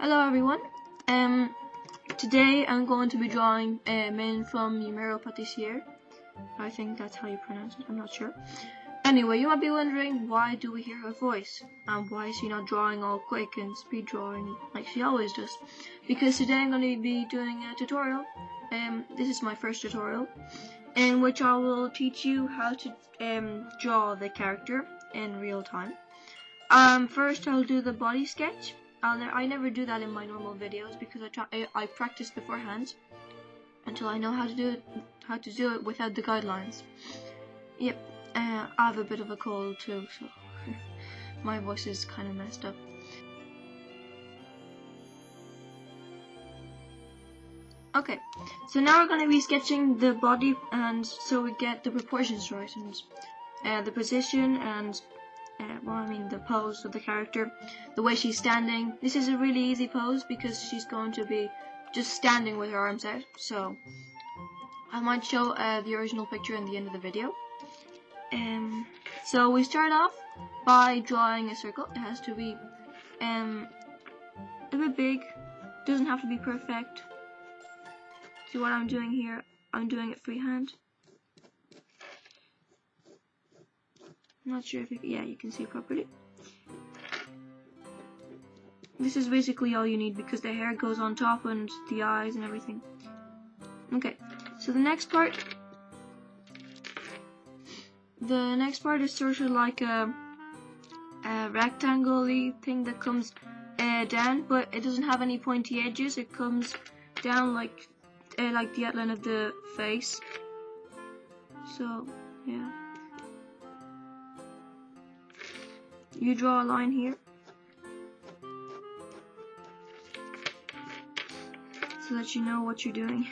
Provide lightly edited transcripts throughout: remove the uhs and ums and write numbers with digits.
Hello everyone. Today I'm going to be drawing Min from Yumeiro Patissiere. I think that's how you pronounce it, I'm not sure. Anyway, you might be wondering, why do we hear her voice? And why is she not drawing all quick and speed drawing like she always does? Because today I'm going to be doing a tutorial. This is my first tutorial, in which I will teach you how to draw the character in real time. First I'll do the body sketch. I never do that in my normal videos because I practice beforehand until I know how to do it without the guidelines. Yep, I have a bit of a cold too, so my voice is kind of messed up. Okay, so now we're going to be sketching the body, and so we get the proportions right, and the position, and the pose of the character, the way she's standing. This is a really easy pose because she's going to be just standing with her arms out, so I might show the original picture in the end of the video. So we start off by drawing a circle. It has to be a bit big, doesn't have to be perfect. See what I'm doing here? I'm doing it freehand. I'm not sure if you can see properly. This is basically all you need because the hair goes on top and the eyes and everything. Okay, so the next part is sort of like a rectangle-y thing that comes down, but it doesn't have any pointy edges. It comes down like the outline of the face. So yeah. You draw a line here, so that you know what you're doing.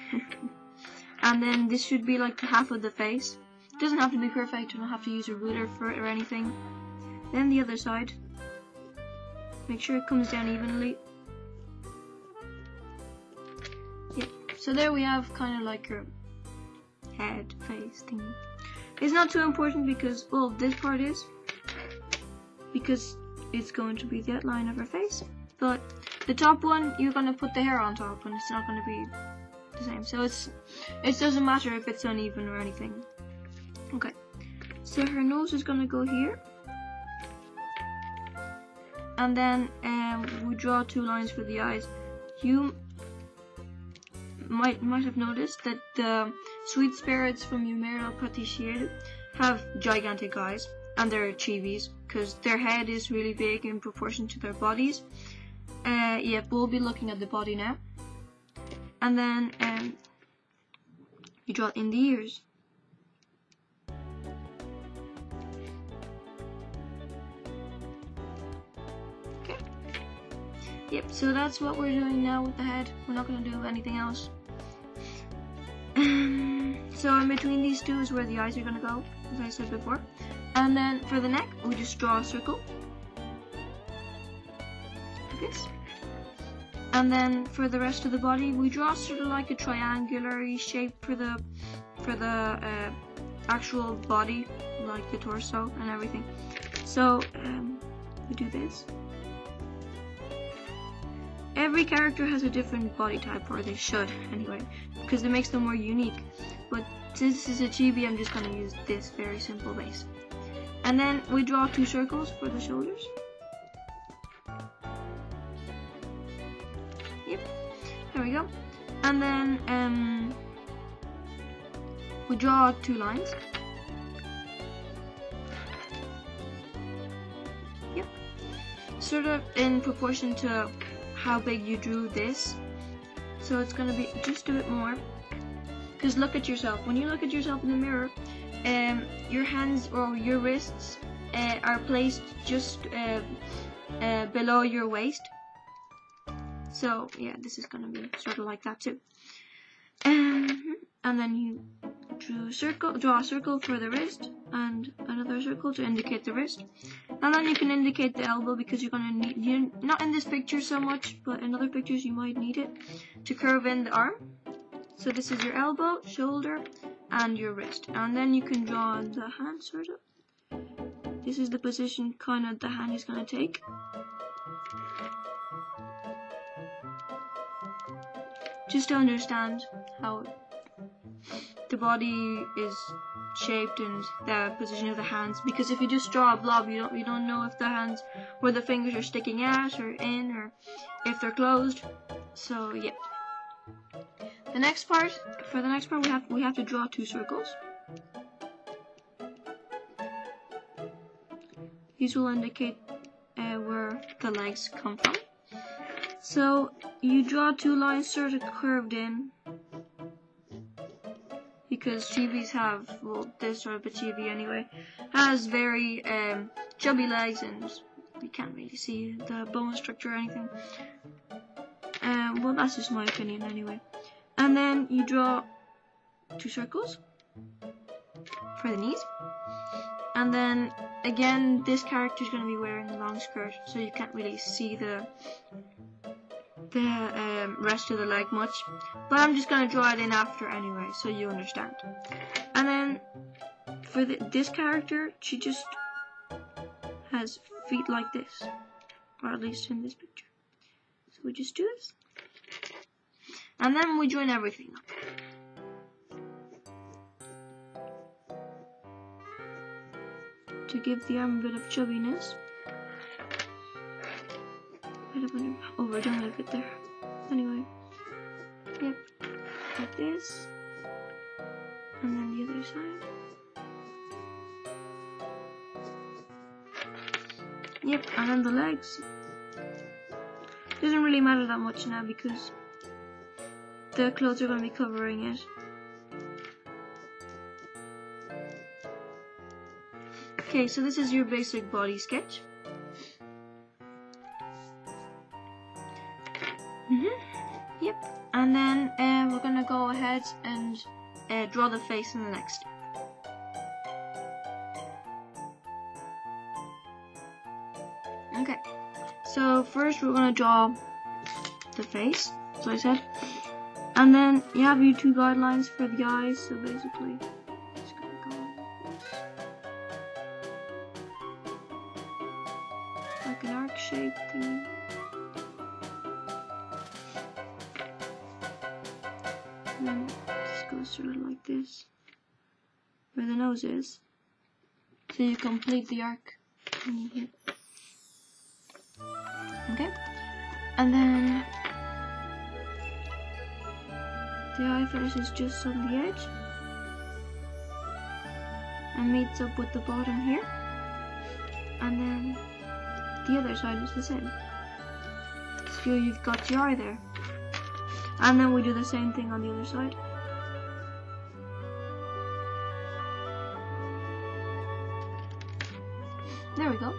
And then this should be like the half of the face. It doesn't have to be perfect, you don't have to use a ruler for it or anything. Then the other side. Make sure it comes down evenly. Yep, so there we have kind of like her head, face thing. It's not too important because, well, this part is, because it's going to be the outline of her face. But the top one, you're going to put the hair on top, and it's not going to be the same. So it doesn't matter if it's uneven or anything. Okay, so her nose is going to go here. And then we draw two lines for the eyes. You might have noticed that the sweet spirits from Yumeiro Patissiere have gigantic eyes. And they're chibis, because their head is really big in proportion to their bodies. Yep, we'll be looking at the body now. And then you draw in the ears. Okay. Yep, so that's what we're doing now with the head. We're not going to do anything else. So in between these two is where the eyes are going to go, as I said before. And then for the neck, we just draw a circle, like this. And then for the rest of the body, we draw sort of like a triangular shape for the actual body, like the torso and everything. So we do this. Every character has a different body type, or they should anyway, because it makes them more unique. But since this is a chibi, I'm just going to use this very simple base. And then we draw two circles for the shoulders. Yep, there we go. And then we draw two lines. Yep, sort of in proportion to how big you drew this. So it's going to be just a bit more. Because look at yourself. When you look at yourself in the mirror, your hands or your wrists are placed just below your waist. So yeah, this is gonna be sort of like that too. And then you draw a circle for the wrist, and another circle to indicate the wrist. And then you can indicate the elbow, because you're gonna need, not in this picture so much, but in other pictures you might need it to curve in the arm. So this is your elbow, shoulder, and your wrist. And then you can draw the hand, sort of. This is the position kind of the hand is going to take. just to understand how the body is shaped and the position of the hands. Because if you just draw a blob, you don't know if the hands, where the fingers are sticking out or in, or if they're closed. So yeah. For the next part, we have to draw 2 circles. These will indicate where the legs come from. So you draw 2 lines sort of curved in, because chibis have, well, this sort of a chibi anyway, has very chubby legs, and you can't really see the bone structure or anything. Well, that's just my opinion anyway. And then you draw 2 circles for the knees. And then again, this character is going to be wearing a long skirt, so you can't really see the rest of the leg much. But I'm just going to draw it in after anyway, so you understand. And then for this character, she just has feet like this, or at least in this picture. So we just do this, and then we join everything up. To give the arm a bit of chubbiness. Might have been overdone a bit there. Anyway, yep, like this, and then the other side. Yep, and then the legs. Doesn't really matter that much now because the clothes are going to be covering it. Okay, so this is your basic body sketch. Yep, and then we're going to go ahead and draw the face in the next step. Okay, so first we're going to draw the face, as I said, and then you have your 2 guidelines for the eyes. So basically, it's going to go like an arc shape thingy. And then just goes sort of like this, where the nose is. So you complete the arc when you hit. Okay, and then the eye finishes just on the edge and meets up with the bottom here, and then the other side is the same. So you've got your eye there, and then we do the same thing on the other side. There we go.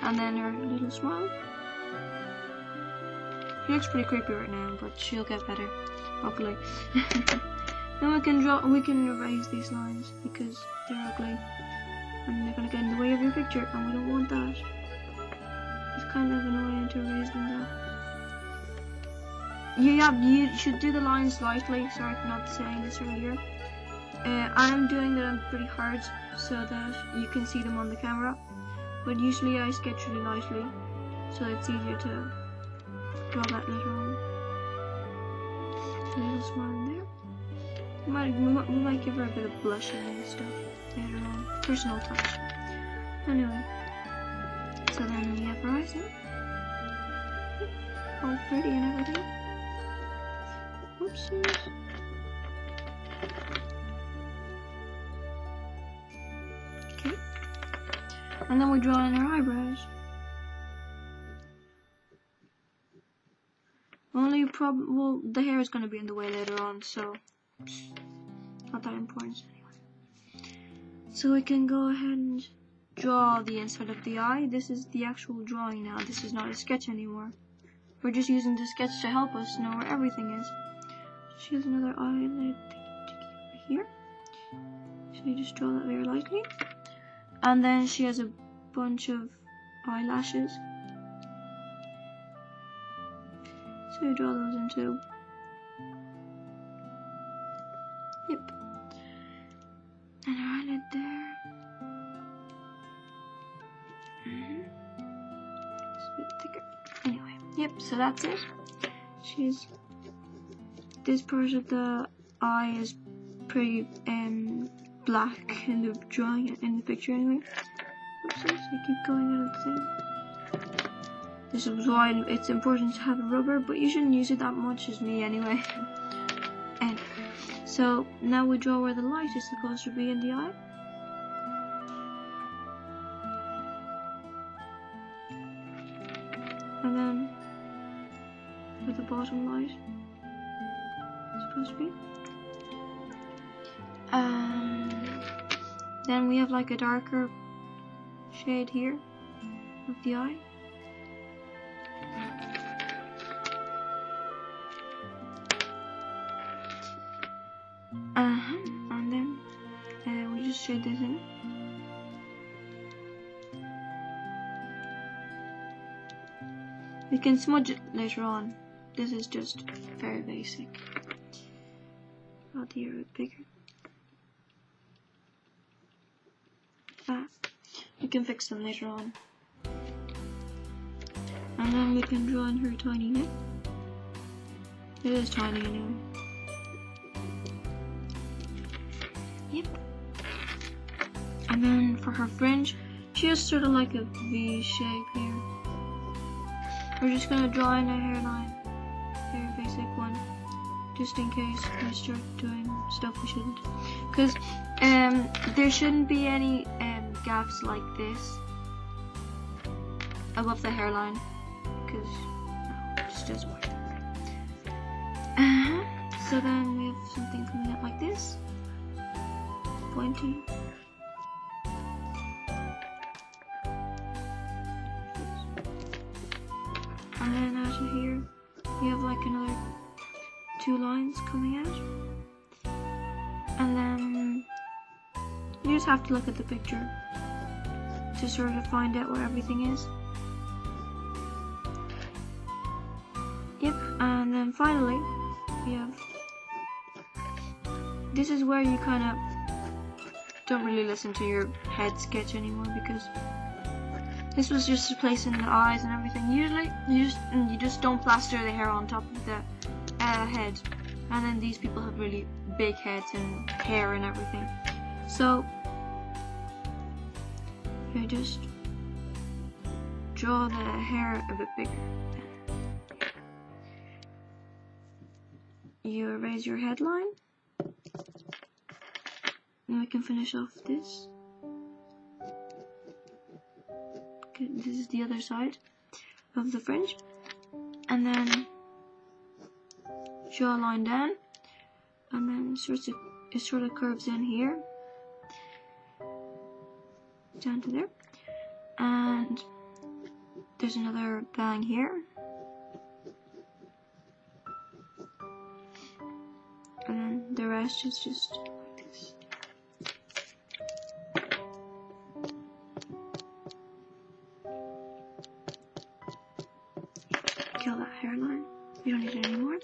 And then her little smile. She looks pretty creepy right now, but she'll get better, hopefully. Then we can erase these lines because they're ugly and they're gonna get in the way of your picture, and we don't want that. It's kind of annoying to erase them though. You should do the lines lightly. Sorry for not saying this earlier. I'm doing them pretty hard so that you can see them on the camera. But usually I sketch really lightly, so it's easier to draw that later on. A little smile in there. We might give her a bit of blushing and stuff later on. Personal touch. Anyway, so then we have her eyes in. All pretty and everything. Whoopsies. Okay. And then we draw in our eyebrows. Well, the hair is going to be in the way later on, so it's not that important anyway. So we can go ahead and draw the inside of the eye. This is the actual drawing now. This is not a sketch anymore. We're just using the sketch to help us know where everything is. She has another eyelid here. So you just draw that very lightly. And then she has a bunch of eyelashes. So you draw those in too. Yep. And her eyelid there. It's a bit thicker. Anyway, yep, so that's it. She's this part of the eye is pretty black in the drawing, in the picture anyway. Oopsies, I keep going out of the thing. This is why it's important to have a rubber, but you shouldn't use it that much as me anyway. And so now we draw where the light is supposed to be in the eye. And then where the bottom light is supposed to be. Then we have like a darker shade here of the eye. And then we just shade this in. We can smudge it later on. This is just very basic. Oh, the ear is bigger. We can fix them later on. And then we can draw in her tiny neck. It is tiny anyway. Yep. And then for her fringe, she has sort of like a V shape here. We're just gonna draw in a hairline. Very basic one. Just in case we start doing stuff we shouldn't. Because there shouldn't be any gaps like this above the hairline, because no, it just doesn't work. So then we have something coming out like this, pointy. And then out of here we have like another 2 lines coming out. And then you just have to look at the picture to sort of find out where everything is. Yep, and then finally we have, this is where you kind of don't really listen to your head sketch anymore, because this was just replacing the eyes and everything. Usually you just don't plaster the hair on top of the head, and then these people have really big heads and hair and everything. So you just draw the hair a bit bigger. You erase your headline, and we can finish off this. Okay, this is the other side of the fringe, and then draw a line down, and then it sort of curves in here down to there, and there's another bang here, and then the rest is just like this. Kill that hairline, we don't need it anymore.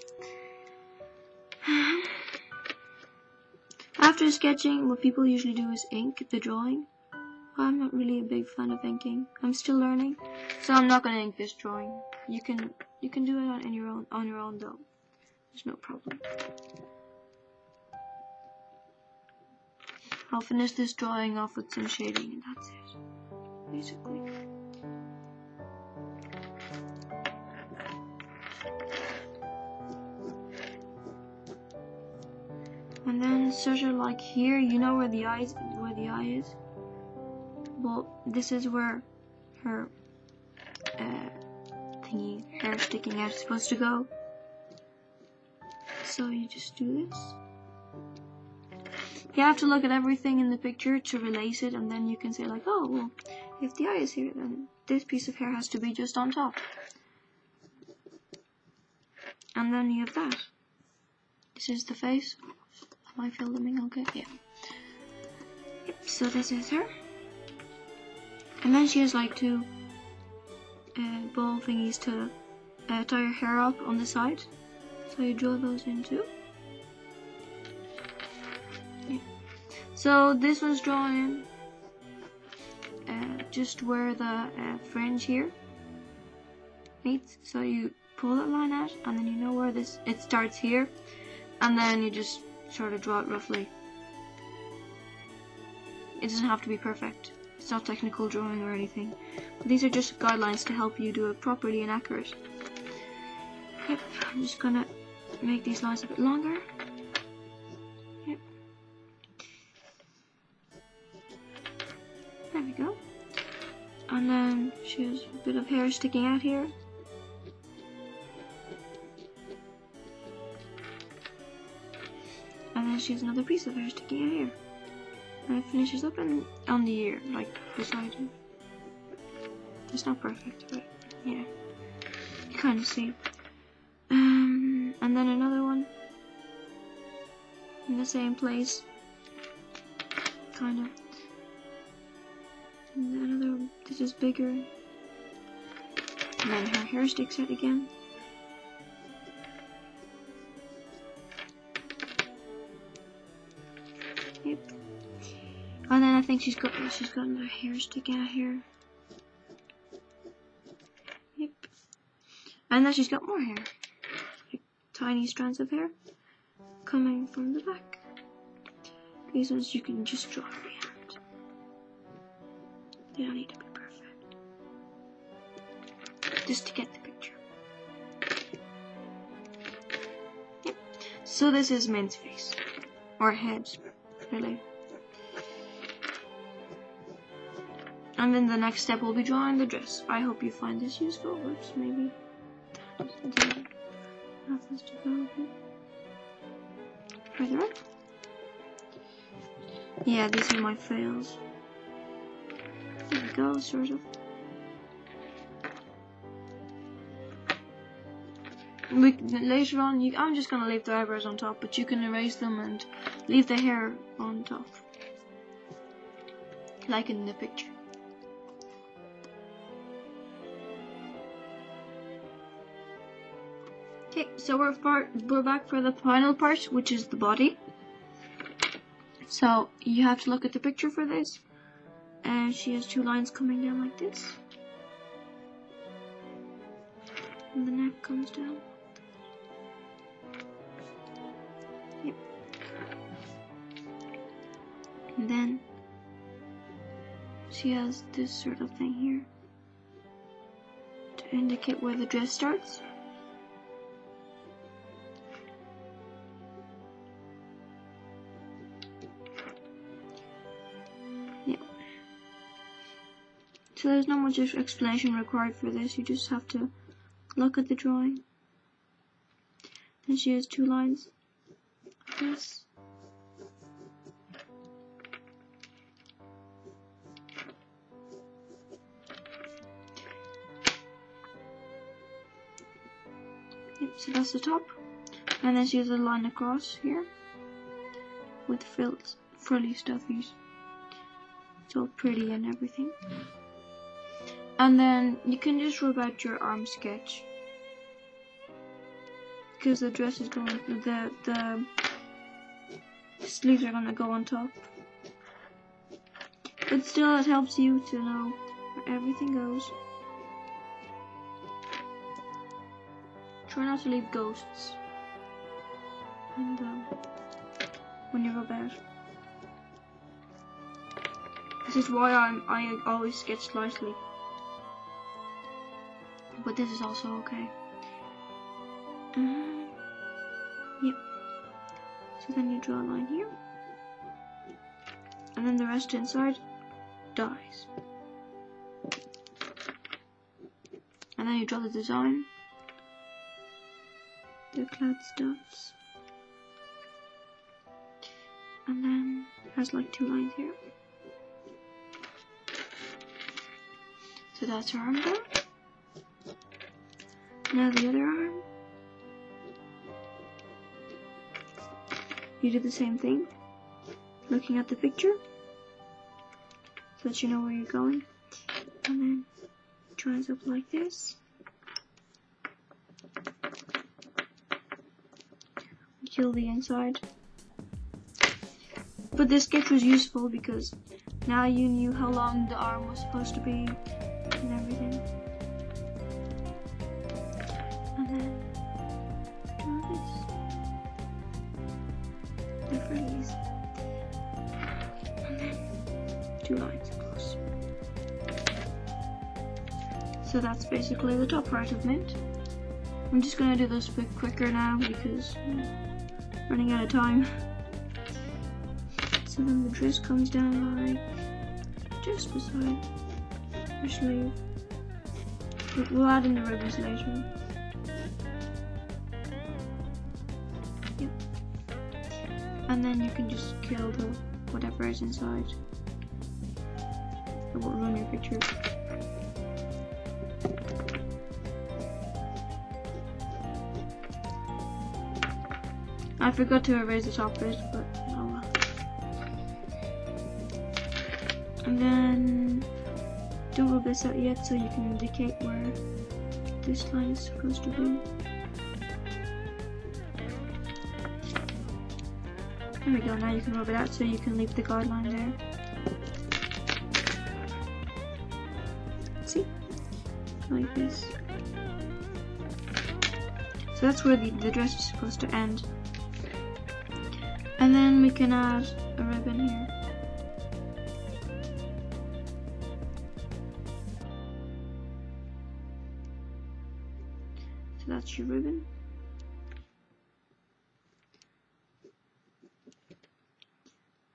After sketching, what people usually do is ink the drawing. I'm not really a big fan of inking. I'm still learning, so I'm not gonna ink this drawing. You can do it on your own though. There's no problem. I'll finish this drawing off with some shading, and that's it, basically. And then sort of like here, you know where the eye is. Well, this is where her hair sticking out is supposed to go. So you just do this. You have to look at everything in the picture to relate it, and then you can say like, oh, well, if the eye is here, then this piece of hair has to be just on top. And then you have that. This is the face. Am I filming? Okay, yeah. Yep, so this is her. And then she has like 2 ball thingies to tie her hair up on the side. So you draw those in too. Yeah. So this was drawn in just where the fringe here meets. So you pull that line out, and then you know where it starts here. and then you just sort of draw it roughly. It doesn't have to be perfect. It's not technical drawing or anything. But these are just guidelines to help you do it properly and accurate. Yep, I'm just gonna make these lines a bit longer. Yep. There we go. And then she has a bit of hair sticking out here. And then she has another piece of hair sticking out here. And it finishes up on the ear, like beside it. It's not perfect, but yeah, you kind of see. And then another one in the same place, kind of. And then another one, this is bigger. And then her hair sticks out again. Yep. And then I think she's got her hair sticking out here. Yep. And then she's got more hair. Like tiny strands of hair coming from the back. These ones you can just draw freehand. They don't need to be perfect. Just to get the picture. Yep. So this is Min's face. Or head, really. And then the next step will be drawing the dress. I hope you find this useful. Oops, maybe that happens to go a bit further up. Yeah, these are my fails. There we go, sort of. Later on, I'm just gonna leave the eyebrows on top, but you can erase them and leave the hair on top, like in the picture. Okay, so we're back for the final part, which is the body. So you have to look at the picture for this, and she has two lines coming down like this, and the neck comes down. Yep. And then she has this sort of thing here to indicate where the dress starts. So there's not much explanation required for this, you just have to look at the drawing. Then she has two lines like this. Yep, so that's the top. And then she has a line across here with frilly stuffies. It's all pretty and everything. And then you can just rub out your arm sketch, because the dress is going, the sleeves are gonna go on top. But still, it helps you to know where everything goes. Try not to leave ghosts when you rub out. This is why I always sketch slightly. But this is also okay. Yep. So then you draw a line here, and then the rest inside dies. And then you draw the design, the clad stuffs, and then it has like two lines here. So that's her arm there. Now the other arm. You do the same thing, looking at the picture, so that you know where you're going, and then it dries up like this. Kill the inside. But this sketch was useful because now you knew how long the arm was supposed to be and everything. And then draw this. the frillies. And then 2 lines across. So that's basically the top part of mint. I'm just gonna do this a bit quicker now because I'm running out of time. So then the dress comes down like just beside your sleeve. We'll add in the ribbons later. Yep. And then you can just kill the whatever is inside. It won't ruin your picture. I forgot to erase the top bit, but oh well. And then don't rub this out yet so you can indicate where this line is supposed to be. There we go, now you can rub it out so you can leave the guideline there. See? Like this. So that's where the dress is supposed to end. And then we can add a ribbon here. So that's your ribbon.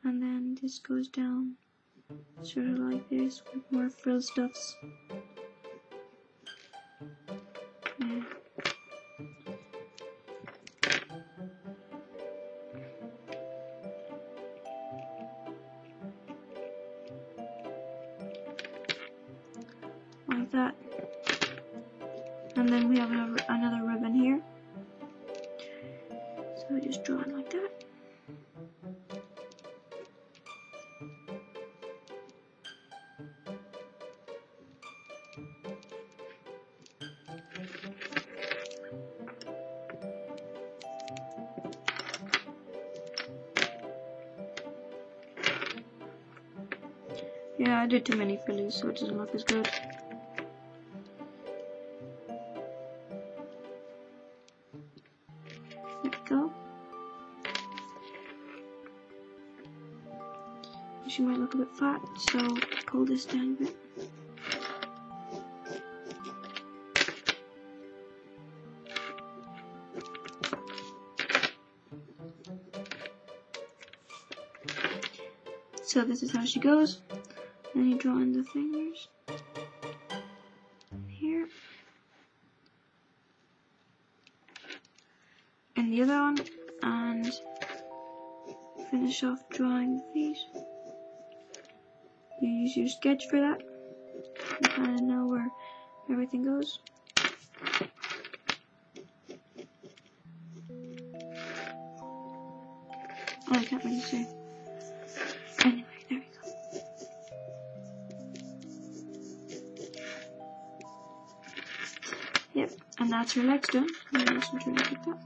And then this goes down sort of like this with more frill stuffs. Yeah. Like that. And then we have another ribbon here. So I just draw it like that. Yeah, I did too many frillies, so it doesn't look as good. There we go. She might look a bit fat, so pull this down a bit. So this is how she goes. Then you draw in the fingers here, and the other one, and finish off drawing the feet. You use your sketch for that. You kind of know where everything goes. Oh, I can't really see. Anyway, there we go. Yep, and that's her legs done. And then just turn it like that.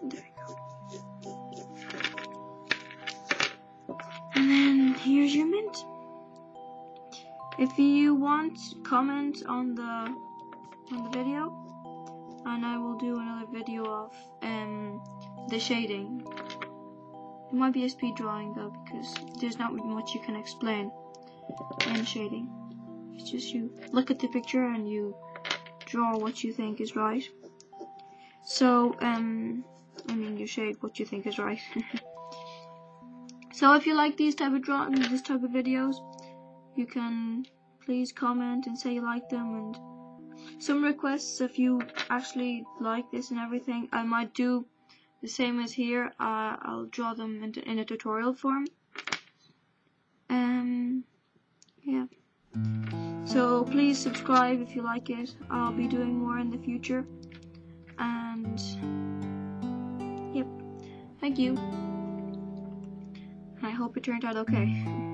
There we go. And then here's your mint. If you want, comment on the video, and I will do another video of the shading. It might be a speed drawing though, because there's not much you can explain in shading. It's just you look at the picture and you draw what you think is right. So, I mean, you shade what you think is right. So if you like these type of drawings, this type of videos, you can please comment and say you like them, and some requests if you actually like this and everything. I might do the same as here. I'll draw them in a tutorial form. Yeah. So please subscribe if you like it. I'll be doing more in the future. And yep. Thank you. I hope it turned out okay.